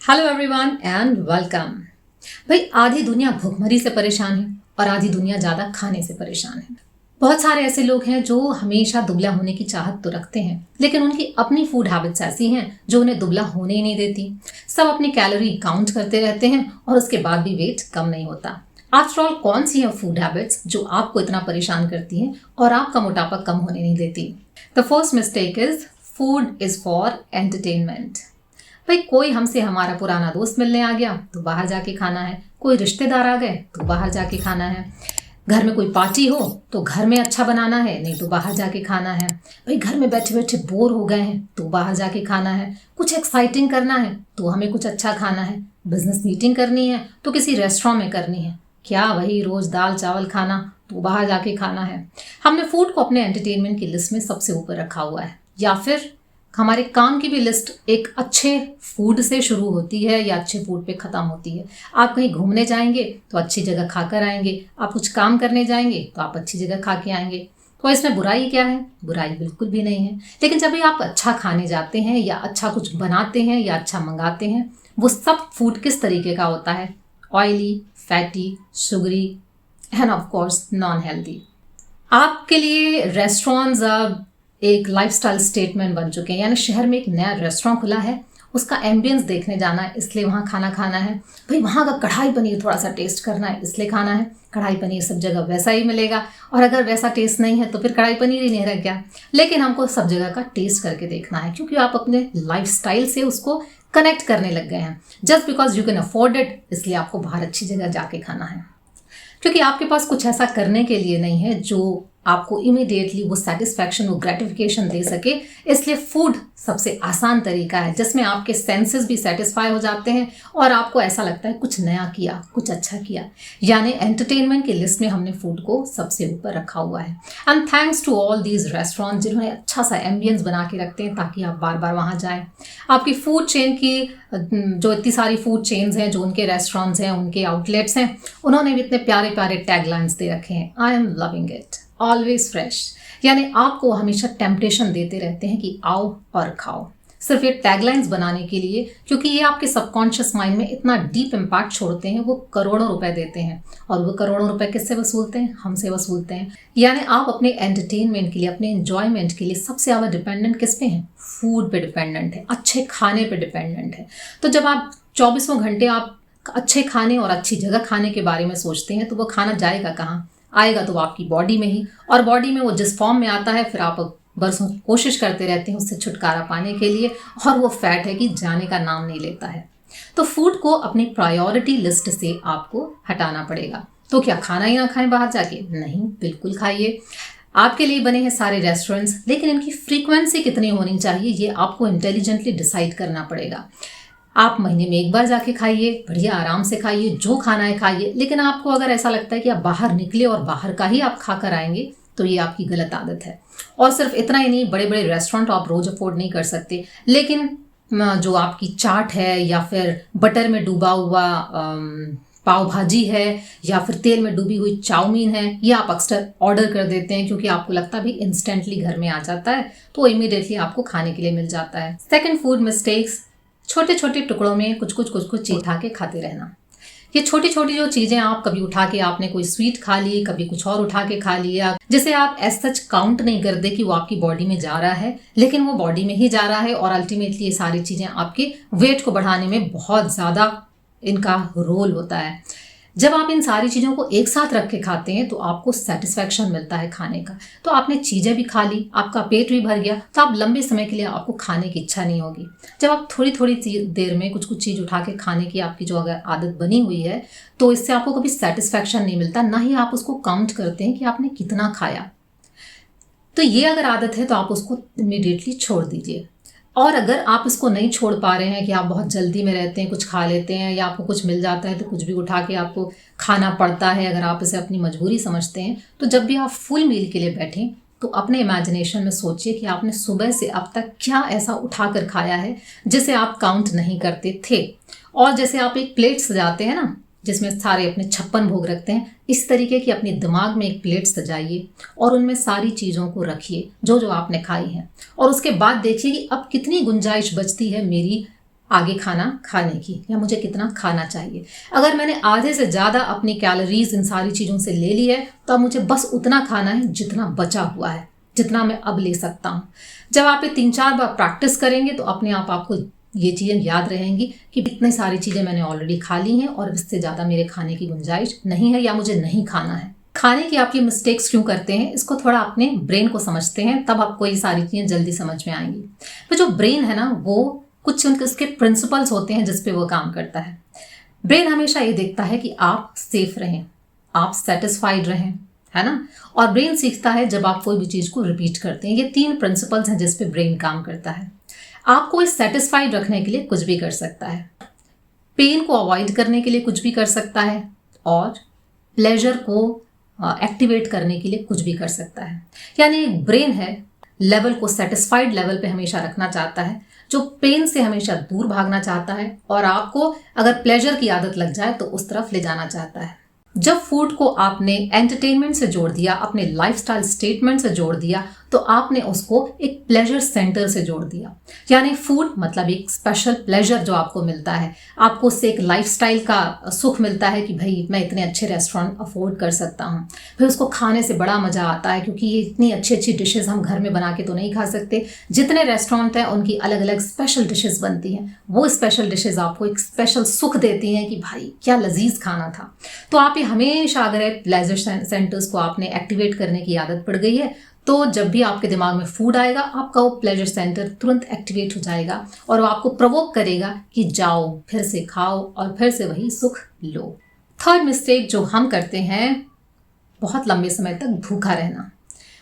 Hello everyone and welcome. भाई आधी दुनिया भूखमरी से परेशान है और आधी दुनिया ज़्यादा खाने से परेशान है। बहुत सारे ऐसे लोग हैं जो हमेशा दुबला होने की चाहत तो रखते हैं, लेकिन उनकी अपनी फूड हैबिट्स ऐसी हैं जो उन्हें दुबला होने ही नहीं देती। सब अपनी कैलोरी काउंट करते रहते हैं और उसके बाद भी वेट कम नहीं होता। आफ्टर ऑल कौन सी है फूड हैबिट्स जो आपको इतना परेशान करती हैं और आपका मोटापा कम होने नहीं देती? The first mistake is food is for entertainment. भाई कोई हमसे हमारा पुराना दोस्त मिलने आ गया तो बाहर जाके खाना है, कोई रिश्तेदार आ गए तो बाहर जाके खाना है, घर में कोई पार्टी हो तो घर में अच्छा बनाना है, नहीं तो बाहर जाके खाना है। भाई घर में बैठे बैठे बोर हो गए हैं तो बाहर जाके खाना है। कुछ एक्साइटिंग करना है तो हमें कुछ अच्छा खाना है। बिजनेस मीटिंग करनी है तो किसी रेस्टोरेंट में करनी है। क्या वही रोज दाल चावल खाना तो बाहर जाके खाना है। हमने फूड को अपने एंटरटेनमेंट की लिस्ट में सबसे ऊपर रखा हुआ है, या फिर हमारे काम की भी लिस्ट एक अच्छे फूड से शुरू होती है या अच्छे फूड पे ख़त्म होती है। आप कहीं घूमने जाएंगे तो अच्छी जगह खा कर आएंगे, आप कुछ काम करने जाएंगे तो आप अच्छी जगह खा के आएंगे। तो इसमें बुराई क्या है? बुराई बिल्कुल भी नहीं है। लेकिन जब भी आप अच्छा खाने जाते हैं या अच्छा कुछ बनाते हैं या अच्छा मंगाते हैं, वो सब फूड किस तरीके का होता है? Oily, fatty, sugary end of course non healthy. आपके लिए रेस्टोरेंट्स एक लाइफस्टाइल स्टेटमेंट बन चुके हैं। यानी शहर में एक नया रेस्टोरेंट खुला है, उसका एम्बियंस देखने जाना है इसलिए वहाँ खाना खाना है। भाई वहाँ का कढ़ाई पनीर थोड़ा सा टेस्ट करना है इसलिए खाना है। कढ़ाई पनीर सब जगह वैसा ही मिलेगा, और अगर वैसा टेस्ट नहीं है तो फिर कढ़ाई पनीर ही नहीं रह गया। लेकिन हमको सब जगह का टेस्ट करके देखना है, क्योंकि आप अपने लाइफस्टाइल से उसको कनेक्ट करने लग गए हैं। Just because you can afford it, इसलिए आपको बाहर अच्छी जगह जाके खाना है, क्योंकि आपके पास कुछ ऐसा करने के लिए नहीं है जो आपको इमीडिएटली वो सेटिस्फैक्शन, वो ग्रेटिफिकेशन दे सके। इसलिए फूड सबसे आसान तरीका है जिसमें आपके सेंसेस भी सेटिस्फाई हो जाते हैं और आपको ऐसा लगता है कुछ नया किया, कुछ अच्छा किया। यानी एंटरटेनमेंट की लिस्ट में हमने फूड को सबसे ऊपर रखा हुआ है। And thanks to all these restaurant जिन्होंने अच्छा सा एम्बियंस बना के रखते हैं ताकि आप बार बार वहाँ जाएं। आपकी फूड चेन की जो इतनी सारी फूड चेन्स हैं, जो उनके रेस्टोरेंट्स हैं, उनके आउटलेट्स हैं, उन्होंने भी इतने प्यारे प्यारे टैगलाइंस दे रखे हैं। I am loving it, always fresh. यानी आपको हमेशा टेम्पटेशन देते रहते हैं कि आओ और खाओ, सिर्फ ये टैगलाइंस बनाने के लिए, क्योंकि ये आपके सबकॉन्शियस माइंड में इतना डीप इम्पैक्ट छोड़ते हैं। वो करोड़ों रुपए देते हैं, और वो करोड़ों रुपए किससे वसूलते हैं? हमसे वसूलते हैं। यानी आप अपने एंटरटेनमेंट के लिए, अपने एंजॉयमेंट के लिए सबसे ज़्यादा डिपेंडेंट किस पे हैं? फूड पे डिपेंडेंट है, अच्छे खाने पे डिपेंडेंट है। तो जब आप 24 घंटे आप अच्छे खाने और अच्छी जगह खाने के बारे में सोचते हैं तो वो खाना जाएगा कहाँ? आएगा तो आपकी बॉडी में ही, और बॉडी में वो जिस फॉर्म में आता है फिर आप बरसों कोशिश करते रहते हैं उससे छुटकारा पाने के लिए, और वो फैट है कि जाने का नाम नहीं लेता है। तो फूड को अपनी प्रायोरिटी लिस्ट से आपको हटाना पड़ेगा। तो क्या खाना ही ना खाएं बाहर जाके? नहीं, बिल्कुल खाइए। आपके लिए बने हैं सारे रेस्टोरेंट्स, लेकिन इनकी फ्रीक्वेंसी कितनी होनी चाहिए ये आपको इंटेलिजेंटली डिसाइड करना पड़ेगा। आप महीने में एक बार जाके खाइए, बढ़िया आराम से खाइए, जो खाना है खाइए। लेकिन आपको अगर ऐसा लगता है कि आप बाहर निकले और बाहर का ही आप खा कर आएंगे तो ये आपकी गलत आदत है। और सिर्फ इतना ही नहीं, बड़े बड़े रेस्टोरेंट आप रोज अफोर्ड नहीं कर सकते, लेकिन जो आपकी चाट है या फिर बटर में डूबा हुआ पाव भाजी है या फिर तेल में डूबी हुई चाउमीन है, ये आप अक्सर ऑर्डर कर देते हैं क्योंकि आपको लगता है भी इंस्टेंटली घर में आ जाता है, तो इमीडिएटली आपको खाने के लिए मिल जाता है। सेकेंड फूड मिस्टेक्स, छोटे छोटे टुकड़ों में कुछ कुछ चीज उठा के खाते रहना। ये छोटी छोटी जो चीजें आप कभी उठा के, आपने कोई स्वीट खा ली, कभी कुछ और उठा के खा लिया, जिसे आप एज सच काउंट नहीं करते कि वो आपकी बॉडी में जा रहा है, लेकिन वो बॉडी में ही जा रहा है। और अल्टीमेटली ये सारी चीजें आपके वेट को बढ़ाने में बहुत ज्यादा इनका रोल होता है। जब आप इन सारी चीज़ों को एक साथ रख के खाते हैं तो आपको सेटिस्फैक्शन मिलता है खाने का। तो आपने चीज़ें भी खा ली, आपका पेट भी भर गया, तो आप लंबे समय के लिए आपको खाने की इच्छा नहीं होगी। जब आप थोड़ी थोड़ी देर में कुछ चीज़ उठा के खाने की आपकी जो अगर आदत बनी हुई है, तो इससे आपको कभी सेटिस्फैक्शन नहीं मिलता, ना ही आप उसको काउंट करते हैं कि आपने कितना खाया। तो ये अगर आदत है तो आप उसको इमीडिएटली छोड़ दीजिए। और अगर आप इसको नहीं छोड़ पा रहे हैं कि आप बहुत जल्दी में रहते हैं, कुछ खा लेते हैं या आपको कुछ मिल जाता है तो कुछ भी उठा के आपको खाना पड़ता है, अगर आप इसे अपनी मजबूरी समझते हैं, तो जब भी आप फुल मील के लिए बैठें तो अपने इमेजिनेशन में सोचिए कि आपने सुबह से अब तक क्या ऐसा उठा कर खाया है जिसे आप काउंट नहीं करते थे। और जैसे आप एक प्लेट सजाते हैं ना, जिसमें सारे अपने 56 भोग रखते हैं, इस तरीके की अपने दिमाग में एक प्लेट सजाइए और उनमें सारी चीज़ों को रखिए जो जो आपने खाई हैं, और उसके बाद देखिए कि अब कितनी गुंजाइश बचती है मेरी आगे खाना खाने की, या मुझे कितना खाना चाहिए। अगर मैंने आधे से ज़्यादा अपनी कैलोरीज इन सारी चीज़ों से ले ली है तो अब मुझे बस उतना खाना है जितना बचा हुआ है, जितना मैं अब ले सकता हूँ। जब आप ये 3-4 बार प्रैक्टिस करेंगे तो अपने आप आपको ये चीज़ें याद रहेंगी कि इतनी सारी चीज़ें मैंने ऑलरेडी खा ली हैं और इससे ज़्यादा मेरे खाने की गुंजाइश नहीं है या मुझे नहीं खाना है। खाने की आप ये मिस्टेक्स क्यों करते हैं, इसको थोड़ा अपने ब्रेन को समझते हैं, तब आपको ये सारी चीज़ें जल्दी समझ में आएंगी। तो जो ब्रेन है ना, वो कुछ उसके प्रिंसिपल्स होते हैं जिस पे वो काम करता है। ब्रेन हमेशा ये देखता है कि आप सेफ रहें, आप सेटिस्फाइड रहें, है ना। और ब्रेन सीखता है जब आप कोई भी चीज़ को रिपीट करते हैं। ये 3 प्रिंसिपल्स हैं जिस पे ब्रेन काम करता है। आपको इस सेटिस्फाइड रखने के लिए कुछ भी कर सकता है, पेन को अवॉइड करने के लिए कुछ भी कर सकता है, और प्लेजर को एक्टिवेट करने के लिए कुछ भी कर सकता है। यानी एक ब्रेन है, लेवल को सेटिस्फाइड लेवल पे हमेशा रखना चाहता है, जो पेन से हमेशा दूर भागना चाहता है, और आपको अगर प्लेजर की आदत लग जाए तो उस तरफ ले जाना चाहता है। जब फूड को आपने एंटरटेनमेंट से जोड़ दिया, अपने लाइफस्टाइल स्टेटमेंट से जोड़ दिया, तो आपने उसको एक प्लेजर सेंटर से जोड़ दिया। यानी फूड मतलब एक स्पेशल प्लेजर जो आपको मिलता है, आपको उससे एक लाइफस्टाइल का सुख मिलता है कि भाई मैं इतने अच्छे रेस्टोरेंट अफोर्ड कर सकता हूँ, फिर उसको खाने से बड़ा मज़ा आता है, क्योंकि ये इतनी अच्छी अच्छी डिशेज़ हम घर में बना के तो नहीं खा सकते। जितने रेस्टोरेंट हैं उनकी अलग अलग स्पेशल डिशेज़ बनती हैं, वो स्पेशल डिशेज़ आपको एक स्पेशल सुख देती हैं कि भाई क्या लजीज खाना था। तो आप ये हमेशा, अगर प्लेजर सेंटर्स को आपने एक्टिवेट करने की आदत पड़ गई है, तो जब भी आपके दिमाग में फूड आएगा, आपका वो प्लेजर सेंटर तुरंत एक्टिवेट हो जाएगा और वो आपको प्रोवोक करेगा कि जाओ फिर से खाओ और फिर से वही सुख लो। थर्ड मिस्टेक जो हम करते हैं, बहुत लंबे समय तक भूखा रहना।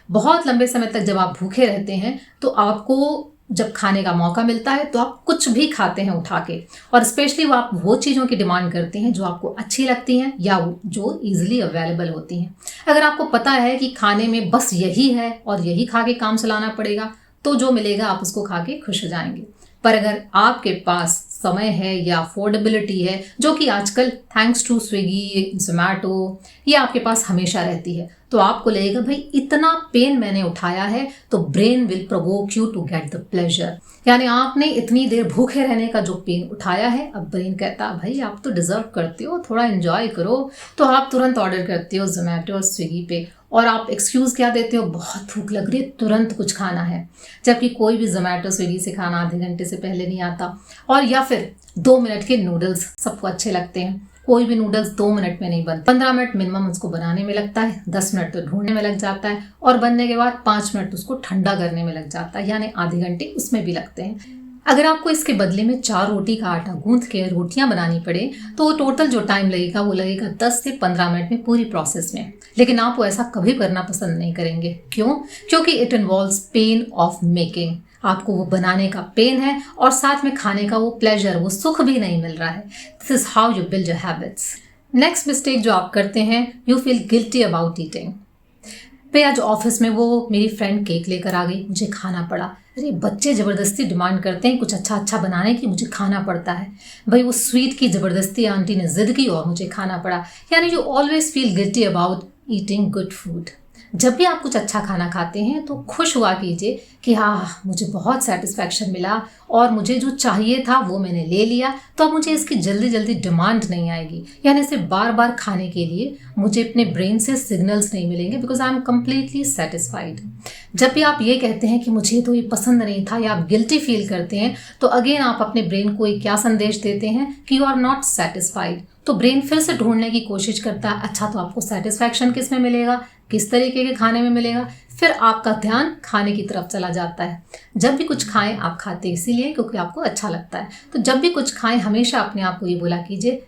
बहुत लंबे समय तक जब आप भूखे रहते हैं तो आपको जब खाने का मौका मिलता है तो आप कुछ भी खाते हैं उठा के, और स्पेशली वो चीज़ों की डिमांड करते हैं जो आपको अच्छी लगती हैं या जो ईजिली अवेलेबल होती हैं। अगर आपको पता है कि खाने में बस यही है और यही खा के काम चलाना पड़ेगा, तो जो मिलेगा आप उसको खा के खुश हो जाएंगे। पर अगर आपके पास समय है या अफोर्डेबिलिटी है, जो कि आजकल थैंक्स टू स्विगी, जोमैटो, ये आपके पास हमेशा रहती है, तो आपको लगेगा भाई इतना पेन मैंने उठाया है, तो brain will provoke you to get the pleasure. यानी आपने इतनी देर भूखे रहने का जो पेन उठाया है, अब ब्रेन कहता है भाई आप तो डिजर्व करते हो, थोड़ा एंजॉय करो, तो आप तुरंत ऑर्डर करते हो जोमैटो और स्विगी पे, और आप एक्सक्यूज़ क्या देते हो, बहुत भूख लग रही है तुरंत कुछ खाना है, जबकि कोई भी जोमैटो स्विगी से खाना आधे घंटे से पहले नहीं आता। और या फिर 2 मिनट के नूडल्स सबको अच्छे लगते हैं, कोई भी नूडल्स 2 मिनट में नहीं बनते, 15 मिनट मिनिमम उसको बनाने में लगता है, 10 मिनट तो ढूंढने में लग जाता है, और बनने के बाद 5 मिनट उसको ठंडा करने में लग जाता है, यानी आधे घंटे उसमें भी लगते हैं। अगर आपको इसके बदले में 4 रोटी का आटा गूंथ के रोटियां बनानी पड़े, तो टोटल जो टाइम लगेगा वो लगेगा 10 से 15 मिनट में पूरी प्रोसेस में। लेकिन आप वो ऐसा कभी करना पसंद नहीं करेंगे। क्यों? क्योंकि it involves pain of making. आपको वो बनाने का पेन है और साथ में खाने का वो प्लेजर, वो सुख भी नहीं मिल रहा है। This is how you build your habits. Next mistake जो आप करते हैं, you feel guilty about eating. भाई आज ऑफिस में वो मेरी फ्रेंड केक लेकर आ गई, मुझे खाना पड़ा। अरे बच्चे ज़बरदस्ती डिमांड करते हैं कुछ अच्छा अच्छा बनाने की, मुझे खाना पड़ता है। भाई वो स्वीट की ज़बरदस्ती आंटी ने जिद की और मुझे खाना पड़ा। यानी you always feel guilty about eating good food. जब भी आप कुछ अच्छा खाना खाते हैं तो खुश हुआ कीजिए कि हाँ मुझे बहुत सेटिस्फैक्शन मिला और मुझे जो चाहिए था वो मैंने ले लिया, तो अब मुझे इसकी जल्दी जल्दी डिमांड नहीं आएगी। यानी इसे बार बार खाने के लिए मुझे अपने ब्रेन से सिग्नल्स नहीं मिलेंगे, because I am completely satisfied. जब भी आप ये कहते हैं कि मुझे तो ये पसंद नहीं था या आप गिल्टी फील करते हैं, तो अगेन आप अपने ब्रेन को एक क्या संदेश देते हैं कि यू आर नॉट सेटिस्फाइड। तो ब्रेन फिर से ढूंढने की कोशिश करता है, अच्छा तो आपको सेटिस्फैक्शन किस में मिलेगा, किस तरीके के खाने में मिलेगा। फिर आपका ध्यान खाने की तरफ चला जाता है। जब भी कुछ खाएं आप खाते इसीलिए क्योंकि आपको अच्छा लगता है। तो जब भी कुछ खाएं हमेशा अपने आप को ये बोला कीजिए,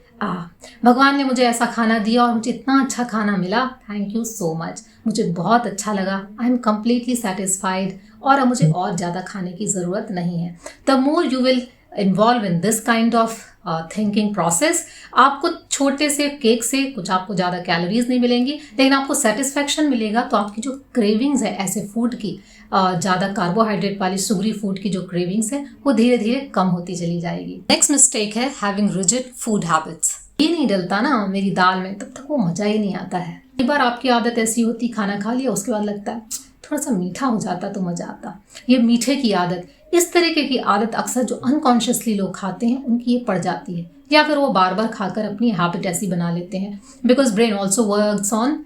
भगवान ने मुझे ऐसा खाना दिया और मुझे इतना अच्छा खाना मिला, थैंक यू सो मच, मुझे बहुत अच्छा लगा, आई एम कम्प्लीटली सेटिस्फाइड और अब मुझे और ज़्यादा खाने की ज़रूरत नहीं है। The more you will involve in this kind of thinking process, आपको छोटे से केक से कुछ आपको ज़्यादा कैलोरीज नहीं मिलेंगी, लेकिन आपको सेटिस्फैक्शन मिलेगा। तो आपकी जो क्रेविंग्स है ऐसे फूड की, ज़्यादा कार्बोहाइड्रेट वाली शुगरी फूड की जो क्रेविंग्स है वो धीरे धीरे कम होती चली जाएगी। नेक्स्ट मिस्टेक है हैविंग रिजिड फूड हैबिट्स। ये नहीं डलता ना मेरी दाल में, तब तक वो मज़ा ही नहीं आता है। कई बार आपकी आदत ऐसी होती, खाना खा लिया उसके बाद लगता है थोड़ा सा मीठा हो जाता तो मज़ा आता। ये मीठे की आदत, इस तरीके की आदत अक्सर जो अनकॉन्शियसली लोग खाते हैं उनकी ये पड़ जाती है, या फिर वो बार बार खाकर अपनी हैबिट ऐसी बना लेते हैं। Because brain also works on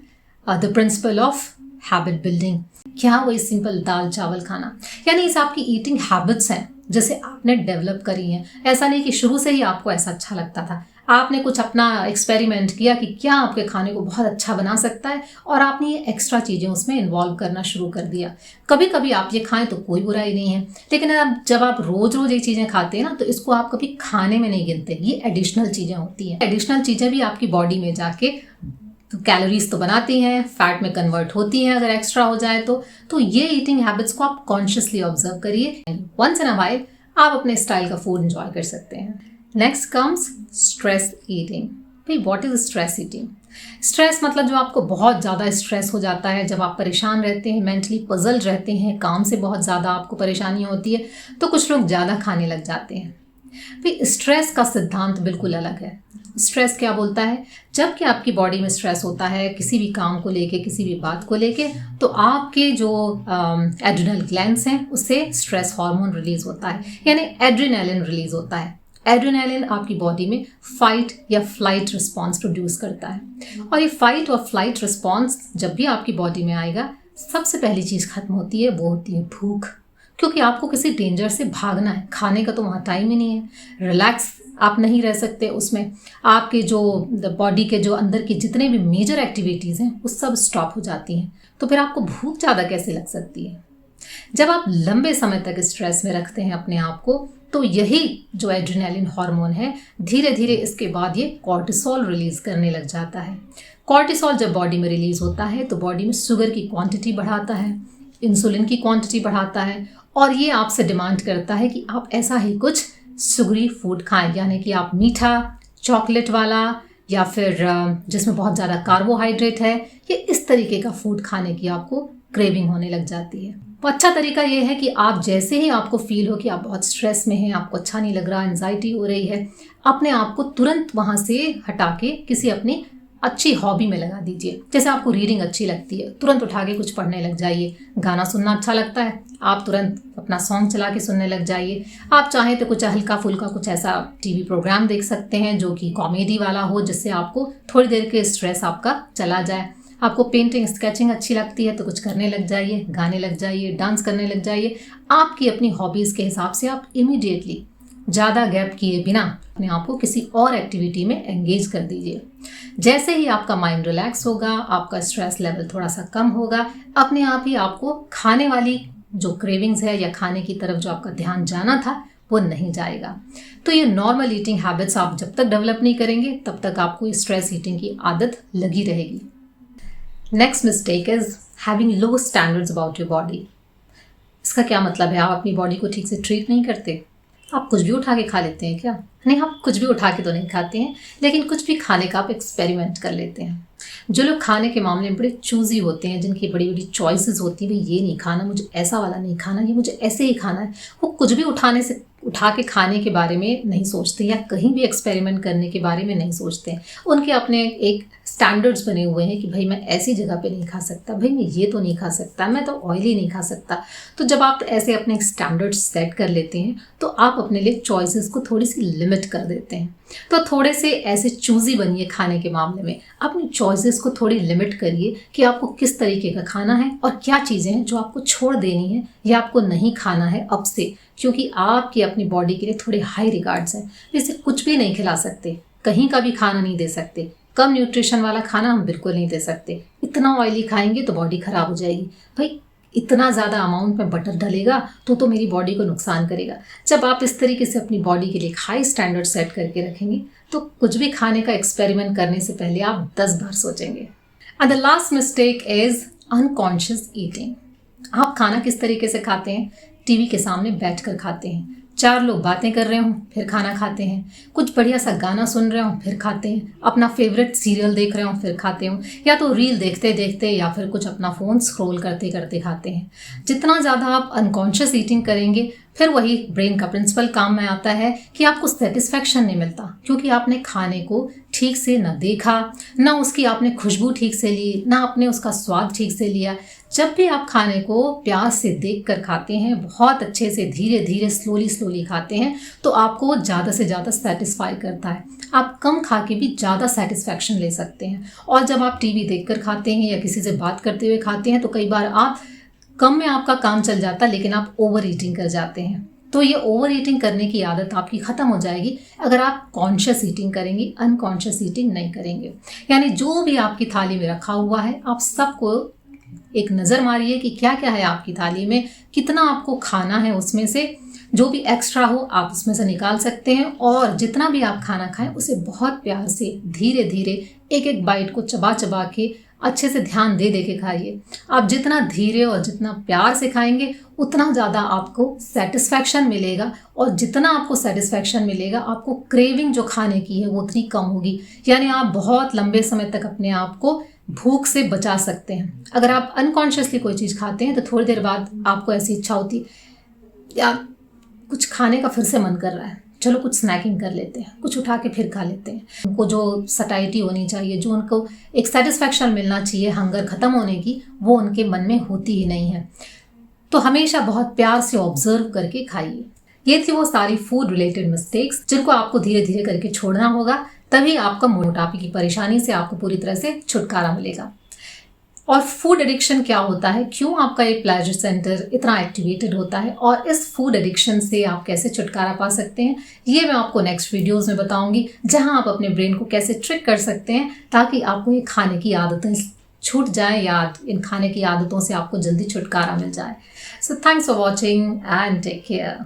the principle of habit building. क्या वही सिंपल दाल चावल खाना, यानी इस आपकी ईटिंग हैबिट्स हैं जैसे आपने डेवलप करी हैं। ऐसा नहीं कि शुरू से ही आपको ऐसा अच्छा लगता था, आपने कुछ अपना एक्सपेरिमेंट किया कि क्या आपके खाने को बहुत अच्छा बना सकता है, और आपने ये एक्स्ट्रा चीज़ें उसमें इन्वॉल्व करना शुरू कर दिया। कभी कभी आप ये खाएं तो कोई बुराई नहीं है, लेकिन अब जब आप रोज रोज ये चीज़ें खाते हैं ना, तो इसको आप कभी खाने में नहीं गिनते। ये एडिशनल चीज़ें होती हैं। एडिशनल चीज़ें भी आपकी बॉडी में जाके कैलोरीज तो बनाती हैं, फैट में कन्वर्ट होती हैं अगर एक्स्ट्रा हो जाए तो ये ईटिंग हैबिट्स को आप कॉन्शियसली ऑब्जर्व करिए। वंस इन अ वाइल आप अपने स्टाइल का फूड एंजॉय कर सकते हैं। Next comes stress eating. भाई what is stress eating? Stress मतलब जो आपको बहुत ज़्यादा स्ट्रेस हो जाता है, जब आप परेशान रहते हैं, मेंटली पजल रहते हैं, काम से बहुत ज़्यादा आपको परेशानी होती है, तो कुछ लोग ज़्यादा खाने लग जाते हैं। भाई स्ट्रेस का सिद्धांत बिल्कुल अलग है। स्ट्रेस क्या बोलता है? जब कि आपकी बॉडी में स्ट्रेस होता है किसी भी काम को लेके, किसी भी बात को लेके, तो आपके जो एड्रिनल ग्लैंड्स हैं उससे स्ट्रेस हार्मोन रिलीज होता है, यानी एड्रिनलिन रिलीज होता है। एड्रिनलिन आपकी बॉडी में फाइट या फ्लाइट रिस्पॉन्स प्रोड्यूस करता है, और ये फाइट और फ्लाइट रिस्पॉन्स जब भी आपकी बॉडी में आएगा, सबसे पहली चीज़ खत्म होती है, वो होती है भूख। क्योंकि आपको किसी डेंजर से भागना है, खाने का तो वहाँ टाइम ही नहीं है। रिलैक्स आप नहीं रह सकते उसमें। आपके जो बॉडी के जो अंदर की जितने भी मेजर एक्टिविटीज़ हैं वो सब स्टॉप हो जाती हैं, तो फिर आपको भूख ज़्यादा कैसे लग सकती है? जब आप लंबे समय तक स्ट्रेस में रखते हैं अपने आप को, तो यही जो एड्रिनलिन हार्मोन है, धीरे धीरे इसके बाद ये कॉर्टिसोल रिलीज करने लग जाता है। कॉर्टिसोल जब बॉडी में रिलीज होता है तो बॉडी में शुगर की क्वांटिटी बढ़ाता है, इंसुलिन की क्वांटिटी बढ़ाता है, और ये आपसे डिमांड करता है कि आप ऐसा ही कुछ शुगरी फूड खाएं, यानी कि आप मीठा, चॉकलेट वाला, या फिर जिसमें बहुत ज़्यादा कार्बोहाइड्रेट है, ये इस तरीके का फूड खाने की आपको क्रेविंग होने लग जाती है। तो अच्छा तरीका ये है कि आप जैसे ही आपको फील हो कि आप बहुत स्ट्रेस में हैं, आपको अच्छा नहीं लग रहा, एंजाइटी हो रही है, अपने आप को तुरंत वहाँ से हटा के किसी अपनी अच्छी हॉबी में लगा दीजिए। जैसे आपको रीडिंग अच्छी लगती है, तुरंत उठा के कुछ पढ़ने लग जाइए। गाना सुनना अच्छा लगता है, आप तुरंत अपना सॉन्ग चला के सुनने लग जाइए। आप चाहें तो कुछ हल्का फुल्का कुछ ऐसा टीवी प्रोग्राम देख सकते हैं जो कि कॉमेडी वाला हो, जिससे आपको थोड़ी देर के स्ट्रेस आपका चला जाए। आपको पेंटिंग, स्केचिंग अच्छी लगती है तो कुछ करने लग जाइए, गाने लग जाइए, डांस करने लग जाइए। आपकी अपनी हॉबीज़ के हिसाब से आप इमीडिएटली ज़्यादा गैप किए बिना अपने आप को किसी और एक्टिविटी में एंगेज कर दीजिए। जैसे ही आपका माइंड रिलैक्स होगा, आपका स्ट्रेस लेवल थोड़ा सा कम होगा, अपने आप ही आपको खाने वाली जो क्रेविंग्स है या खाने की तरफ जो आपका ध्यान जाना था वो नहीं जाएगा। तो ये नॉर्मल ईटिंग हैबिट्स आप जब तक डेवलप नहीं करेंगे तब तक आपको स्ट्रेस ईटिंग की आदत लगी रहेगी। Next mistake is having low standards about your body. इसका क्या मतलब है? आप अपनी बॉडी को ठीक से ट्रीट नहीं करते? आप कुछ भी उठा के खा लेते हैं क्या? नहीं, आप कुछ भी उठा के तो नहीं खाते हैं, लेकिन कुछ भी खाने का आप एक्सपेरिमेंट कर लेते हैं। जो लोग खाने के मामले में बड़े चूजी होते हैं, जिनकी बड़ी बड़ी चॉइसेस होती हैं, भाई ये नहीं खाना, मुझे ऐसा वाला नहीं खाना, ये मुझे ऐसे ही खाना है, वो कुछ भी उठा के खाने के बारे में नहीं सोचते, या कहीं भी एक्सपेरिमेंट करने के बारे में नहीं सोचते। उनके अपने एक स्टैंडर्ड्स बने हुए हैं कि भाई मैं ऐसी जगह पे नहीं खा सकता, भाई मैं ये तो नहीं खा सकता, मैं तो ऑयली नहीं खा सकता। तो जब आप ऐसे अपने स्टैंडर्ड्स सेट कर लेते हैं तो आप अपने लिए चॉइसेस को थोड़ी सी लिमिट कर देते हैं। तो थोड़े से ऐसे चूजी बनिए खाने के मामले में, अपनी चॉइसेस को थोड़ी लिमिट करिए कि आपको किस तरीके का खाना है और क्या चीज़ें हैं जो आपको छोड़ देनी है या आपको नहीं खाना है अब से, क्योंकि आपकी अपनी बॉडी के लिए थोड़े हाई रिगार्ड्स हैं। जैसे कुछ भी नहीं खिला सकते, कहीं का भी खाना नहीं दे सकते, कम न्यूट्रिशन वाला खाना हम बिल्कुल नहीं दे सकते। इतना ऑयली खाएंगे तो बॉडी खराब हो जाएगी, भाई इतना ज़्यादा अमाउंट में बटर डलेगा तो मेरी बॉडी को नुकसान करेगा। जब आप इस तरीके से अपनी बॉडी के लिए एक हाई स्टैंडर्ड सेट करके रखेंगे तो कुछ भी खाने का एक्सपेरिमेंट करने से पहले आप 10 बार सोचेंगे। And the last mistake is unconscious eating. आप खाना किस तरीके से खाते हैं? टीवी के सामने बैठकर खाते हैं, 4 लोग बातें कर रहे हों फिर खाना खाते हैं, कुछ बढ़िया सा गाना सुन रहे हों फिर खाते हैं, अपना फेवरेट सीरियल देख रहे हों फिर खाते हों, या तो रील देखते देखते या फिर कुछ अपना फ़ोन स्क्रॉल करते करते खाते हैं। जितना ज़्यादा आप अनकॉन्शियस ईटिंग करेंगे, फिर वही ब्रेन का प्रिंसिपल काम में आता है कि आपको सेटिस्फैक्शन नहीं मिलता, क्योंकि आपने खाने को ठीक से ना देखा, ना उसकी आपने खुशबू ठीक से ली, ना आपने उसका स्वाद ठीक से लिया। जब भी आप खाने को प्यार से देख कर खाते हैं, बहुत अच्छे से धीरे धीरे स्लोली खाते हैं, तो आपको वो ज़्यादा से ज़्यादा सेटिस्फाई करता है। आप कम खा के भी ज़्यादा सेटिस्फैक्शन ले सकते हैं। और जब आप टीवी देखकर खाते हैं या किसी से बात करते हुए खाते हैं, तो कई बार आप कम में आपका काम चल जाता है, लेकिन आप ओवर ईटिंग कर जाते हैं। तो ये ओवर ईटिंग करने की आदत आपकी ख़त्म हो जाएगी अगर आप कॉन्शियस ईटिंग करेंगी, अनकॉन्शियस ईटिंग नहीं करेंगे। यानी जो भी आपकी थाली में रखा हुआ है, आप सबको एक नज़र मारिए कि क्या क्या है आपकी थाली में, कितना आपको खाना है, उसमें से जो भी एक्स्ट्रा हो आप उसमें से निकाल सकते हैं। और जितना भी आप खाना खाएं उसे बहुत प्यार से धीरे धीरे एक एक बाइट को चबा चबा के अच्छे से ध्यान दे के खाइए। आप जितना धीरे और जितना प्यार से खाएंगे उतना ज़्यादा आपको सेटिस्फैक्शन मिलेगा, और जितना आपको सेटिस्फैक्शन मिलेगा आपको क्रेविंग जो खाने की है वो उतनी कम होगी। यानी आप बहुत लंबे समय तक अपने आप को भूख से बचा सकते हैं। अगर आप अनकॉन्शियसली कोई चीज़ खाते हैं तो थोड़ी देर बाद आपको ऐसी इच्छा होती या कुछ खाने का फिर से मन कर रहा है, चलो कुछ स्नैकिंग कर लेते हैं, कुछ उठा के फिर खा लेते हैं। उनको जो सटाइटी होनी चाहिए, जो उनको एक सेटिस्फैक्शन मिलना चाहिए हंगर ख़त्म होने की, वो उनके मन में होती ही नहीं है। तो हमेशा बहुत प्यार से ऑब्जर्व करके खाइए। ये थी वो सारी फूड रिलेटेड मिस्टेक्स जिनको आपको धीरे धीरे करके छोड़ना होगा, तभी आपका मोटापे की परेशानी से आपको पूरी तरह से छुटकारा मिलेगा। और फूड एडिक्शन क्या होता है, क्यों आपका ये प्लेजर सेंटर इतना एक्टिवेटेड होता है, और इस फूड एडिक्शन से आप कैसे छुटकारा पा सकते हैं, ये मैं आपको नेक्स्ट वीडियोस में बताऊंगी, जहां आप अपने ब्रेन को कैसे ट्रिक कर सकते हैं ताकि आपको ये खाने की आदतें छूट जाए, या इन खाने की आदतों से आपको जल्दी छुटकारा मिल जाए। So thanks for watching and take care.